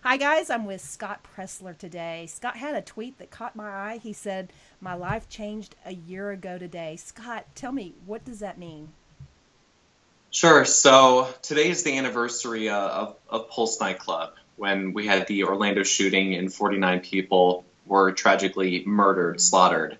Hi, guys. I'm with Scott Pressler today. Scott had a tweet that caught my eye. He said, "My life changed a year ago today." Scott, tell me, what does that mean? Sure. So today is the anniversary of Pulse nightclub when we had the Orlando shooting and 49 people were tragically murdered, slaughtered.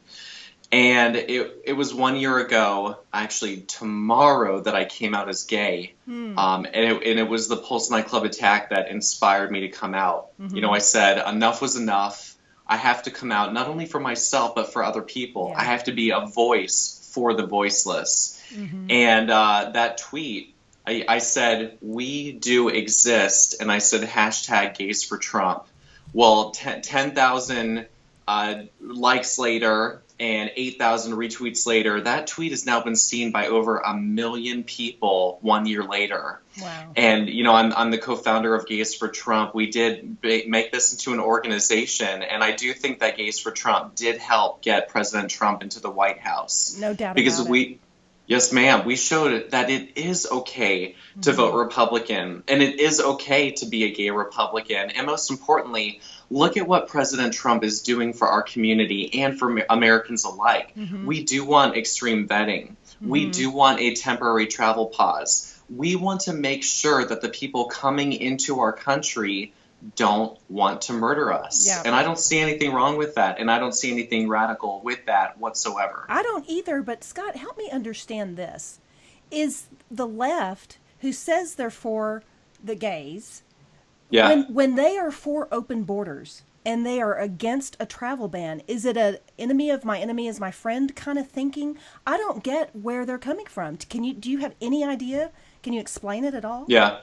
And it was 1 year ago, actually tomorrow, that I came out as gay. Hmm. And it was the Pulse nightclub attack that inspired me to come out. I said enough was enough. I have to come out, not only for myself, but for other people. I Yeah. have to be a voice for the voiceless. Mm-hmm. And that tweet, I said, we do exist. And I said, hashtag gays for Trump. Well, 10,000 likes later and 8,000 retweets later, that tweet has now been seen by over 1 million people 1 year later. Wow. And, I'm the co-founder of Gays for Trump. We did make this into an organization. And I do think that Gays for Trump did help get President Trump into the White House. No doubt Because about it. yes, ma'am, we showed that it is okay to Mm-hmm. vote Republican, and it is okay to be a gay Republican. And most importantly, look at what President Trump is doing for our community and for Americans alike. Mm-hmm. We do want extreme vetting. We Mm-hmm. do want a temporary travel pause. We want to make sure that the people coming into our country don't want to murder us. Yeah. And I don't see anything wrong with that, and I don't see anything radical with that whatsoever. I don't either, but Scott, help me understand this. Is the left, who says they're for the gays, Yeah. when they are for open borders and they are against a travel ban, is it a enemy of my enemy is my friend kind of thinking? I don't get where they're coming from. Do you have any idea? Can you explain it at all? Yeah.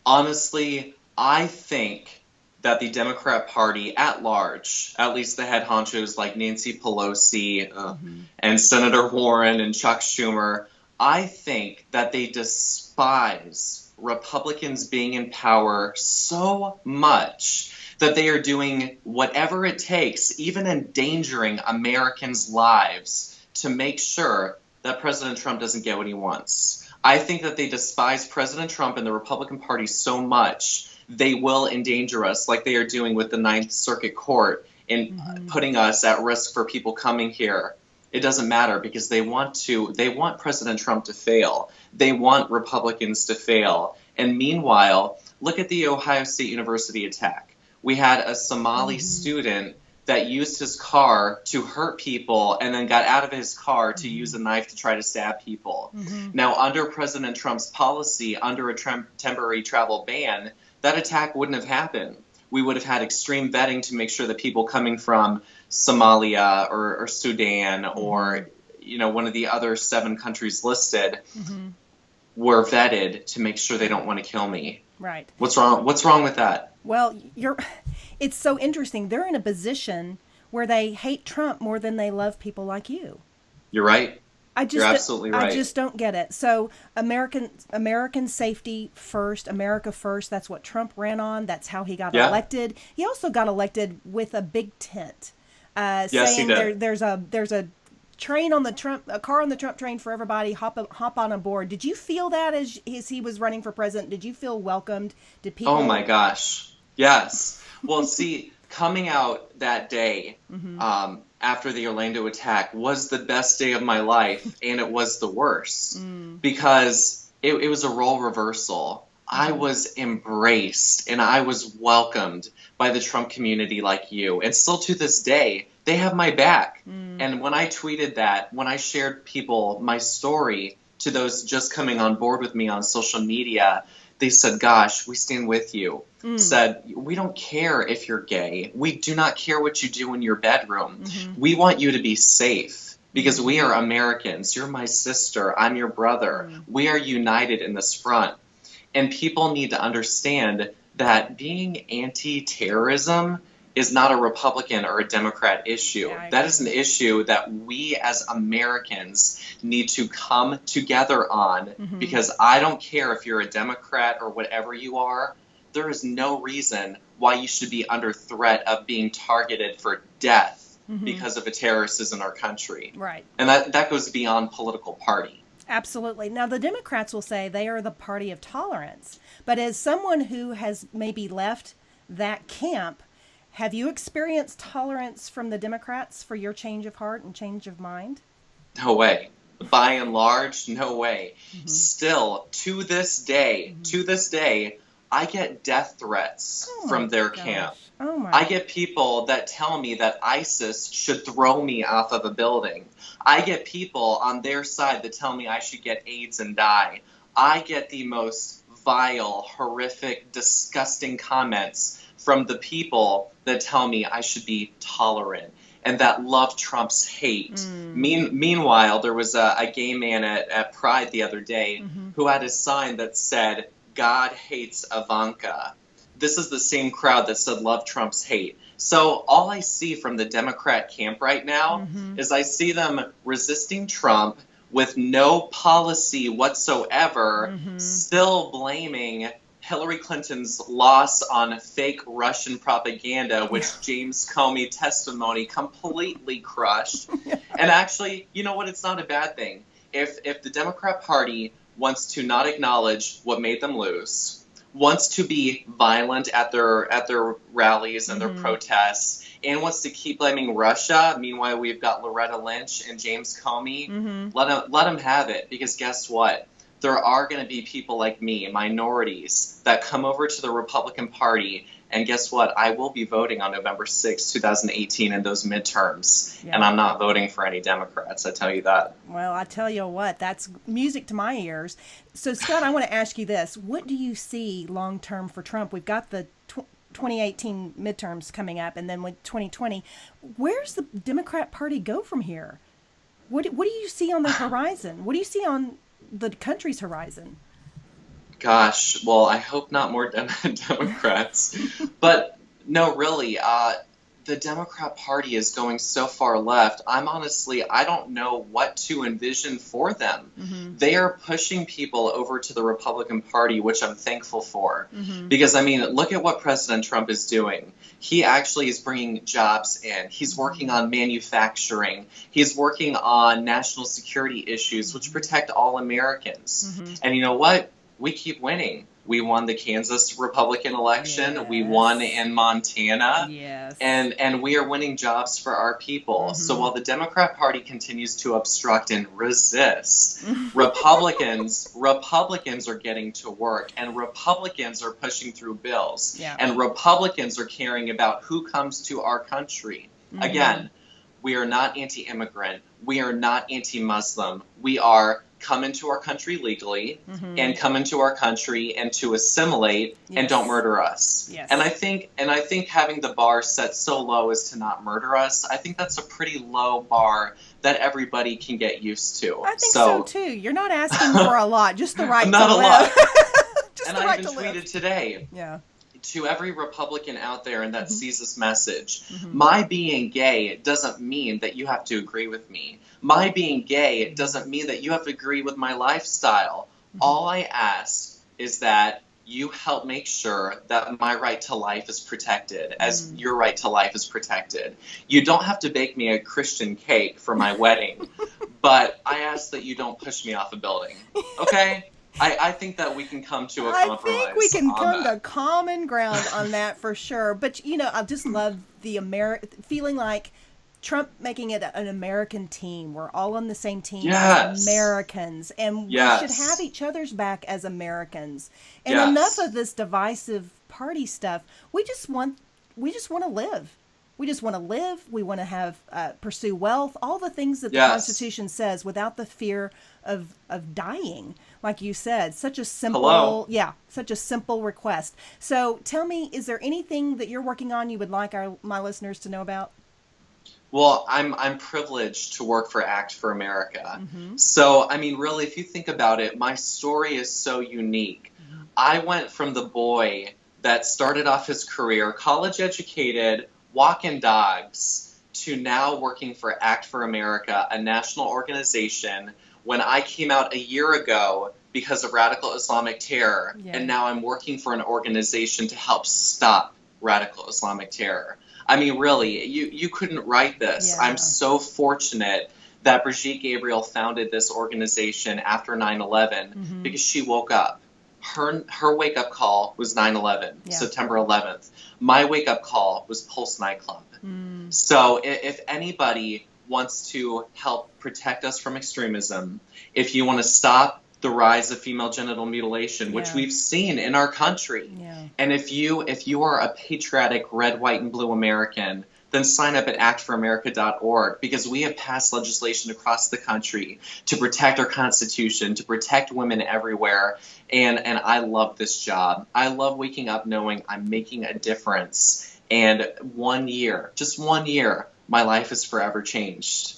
Honestly, I think that the Democrat Party at large, at least the head honchos like Nancy Pelosi Mm-hmm. and Senator Warren and Chuck Schumer, I think that they despise Republicans being in power so much that they are doing whatever it takes, even endangering Americans' lives, to make sure that President Trump doesn't get what he wants. I think that they despise President Trump and the Republican Party so much they will endanger us, like they are doing with the Ninth Circuit Court in Mm-hmm. putting us at risk for people coming here. It doesn't matter because they want President Trump to fail. They want Republicans to fail. And meanwhile, look at the Ohio State University attack. We had a Somali Mm-hmm. student that used his car to hurt people and then got out of his car to Mm-hmm. use a knife to try to stab people. Mm-hmm. Now, under President Trump's policy, under a temporary travel ban, that attack wouldn't have happened. We would have had extreme vetting to make sure that people coming from Somalia or Sudan Mm-hmm. or one of the other 7 countries listed Mm-hmm. were vetted to make sure they don't want to kill me. Right. What's wrong? What's wrong with that? Well, it's so interesting. They're in a position where they hate Trump more than they love people like you. You're right. I You're just absolutely I right. just don't get it. So American safety first, America first. That's what Trump ran on. That's how he got Yeah. elected. He also got elected with a big tent, Yes, he saying did. there's a train on the Trump a car on the Trump train for everybody. Hop on a board. Did you feel that as he was running for president? Did you feel welcomed? Did Oh my people? gosh. Yes. Well, see, coming out that day Mm-hmm. after the Orlando attack was the best day of my life, and it was the worst Mm, because it was a role reversal. I mm-hmm. was embraced and I was welcomed by the Trump community like you. And still to this day, they have my back. Mm, And when I tweeted that, when I shared people my story to those just coming on board with me on social media, they said, gosh, we stand with you. mm, Said, we don't care if you're gay. We do not care what you do in your bedroom. mm-hmm. We want you to be safe because we Mm-hmm. are Americans. You're my sister. I'm your brother. Mm, We are united in this front. And people need to understand that being anti-terrorism is not a Republican or a Democrat issue. yeah, I That agree. is an issue that we as Americans need to come together on Mm-hmm. because I don't care if you're a Democrat or whatever you are. There is no reason why you should be under threat of being targeted for death Mm-hmm. because of a terrorist is in our country. Right. And that goes beyond political party. Absolutely. Now, the Democrats will say they are the party of tolerance. But as someone who has maybe left that camp. Have you experienced tolerance from the Democrats for your change of heart and change of mind? No way. By and large, no way. Mm-hmm. Still, to this day, I get death threats from their camp. Oh my. I get people that tell me that ISIS should throw me off of a building. I get people on their side that tell me I should get AIDS and die. I get the most vile, horrific, disgusting comments from the people that tell me I should be tolerant and that love trumps hate. Meanwhile, there was a gay man at Pride the other day who had a sign that said, "God hates Ivanka." This is the same crowd that said love trumps hate. So all I see from the Democrat camp right now is I see them resisting Trump with no policy whatsoever, still blaming Hillary Clinton's loss on fake Russian propaganda, which James Comey testimony completely crushed. And actually, you know what? It's not a bad thing. If the Democrat Party wants to not acknowledge what made them lose, wants to be violent at their rallies and their protests, and wants to keep blaming Russia. Meanwhile, we've got Loretta Lynch and James Comey. Let them have it, because guess what? There are going to be people like me, minorities, that come over to the Republican Party, and guess what? I will be voting on November 6, 2018 in those midterms, and I'm not voting for any Democrats, I tell you that. Well, I tell you what, that's music to my ears. So, Scott, I want to ask you this. What do you see long-term for Trump? We've got the 2018 midterms coming up, and then with 2020. Where's the Democrat Party go from here? What do you see on the horizon? What do you see on the country's horizon? Gosh, well, I hope not more Democrats. But no, really, the Democrat Party is going so far left. I don't know what to envision for them. They are pushing people over to the Republican Party, which I'm thankful for. Because, I mean, look at what President Trump is doing. He actually is bringing jobs in. He's working on manufacturing. He's working on national security issues, which protect all Americans. And you know what? We keep winning. We won the Kansas Republican election. Yes. We won in Montana. Yes. And we are winning jobs for our people. So while the Democrat Party continues to obstruct and resist, Republicans are getting to work, and Republicans are pushing through bills. And Republicans are caring about who comes to our country. Again, we are not anti-immigrant. We are not anti-Muslim. We are come into our country legally and come into our country and to assimilate and don't murder us. And I think having the bar set so low as to not murder us, I think that's a pretty low bar that everybody can get used to. I think so too. You're not asking for a lot, just the right not to a live. lot. Just and the I right even to live. tweeted today. To every Republican out there and that sees this message, my being gay doesn't mean that you have to agree with me. My being gay doesn't mean that you have to agree with my lifestyle. All I ask is that you help make sure that my right to life is protected as your right to life is protected. You don't have to bake me a Christian cake for my wedding, but I ask that you don't push me off a building, okay? I think that we can come to a compromise. I think we can come to common ground on that for sure. But, you know, I just love the feeling like Trump making it an American team. We're all on the same team as Americans. And we should have each other's back as Americans. And enough of this divisive party stuff. We just want to live. We just want to live. We want to have pursue wealth, all the things that the Constitution says without the fear of dying. Like you said, such a simple, such a simple request. So tell me, is there anything that you're working on you would like my listeners to know about? Well, I'm privileged to work for Act for America. So, I mean, really, if you think about it, my story is so unique. I went from the boy that started off his career, college educated, walking dogs, to now working for Act for America, a national organization, when I came out a year ago because of radical Islamic terror, and now I'm working for an organization to help stop radical Islamic terror. I mean, really, you couldn't write this. I'm so fortunate that Brigitte Gabriel founded this organization after 9/11 because she woke up. Her wake up call was 9/11, Yeah. September 11th. My wake up call was Pulse nightclub. So if anybody wants to help protect us from extremism, if you want to stop the rise of female genital mutilation, which Yeah. we've seen in our country, Yeah. and if you are a patriotic red, white, and blue American, then sign up at actforamerica.org, because we have passed legislation across the country to protect our Constitution, to protect women everywhere. And I love this job. I love waking up knowing I'm making a difference. And 1 year, just 1 year, my life is forever changed.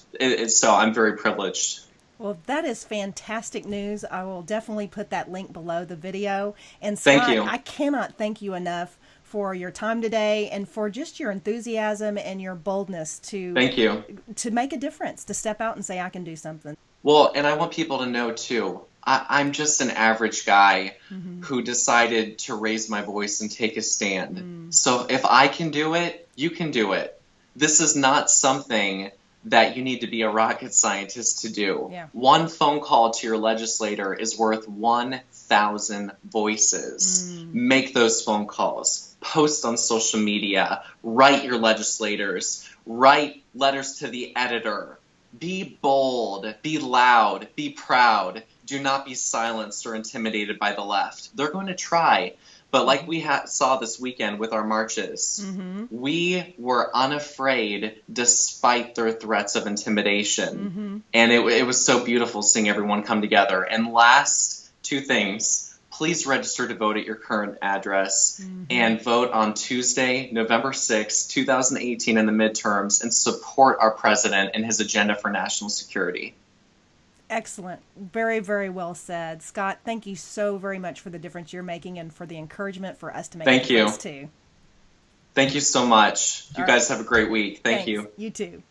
So I'm very privileged. Well, that is fantastic news. I will definitely put that link below the video. And Thank Scott, you. I cannot thank you enough for your time today and for just your enthusiasm and your boldness Thank you. to make a difference, to step out and say, I can do something. Well, and I want people to know too, I'm just an average guy who decided to raise my voice and take a stand. So if I can do it, you can do it. This is not something that you need to be a rocket scientist to do. Yeah. One phone call to your legislator is worth 1,000 voices. Make those phone calls. Post on social media. Write your legislators. Write letters to the editor. Be bold. Be loud. Be proud. Do not be silenced or intimidated by the left. They're going to try. But like we saw this weekend with our marches, we were unafraid despite their threats of intimidation. And it was so beautiful seeing everyone come together. And last, 2 things. Please register to vote at your current address and vote on Tuesday, November 6th, 2018 in the midterms, and support our president and his agenda for national security. Excellent. Very, very well said. Scott, thank you so very much for the difference you're making and for the encouragement for us to make a difference too. Thank you so much. You All guys right. have a great week. Thank Thanks. you. You too.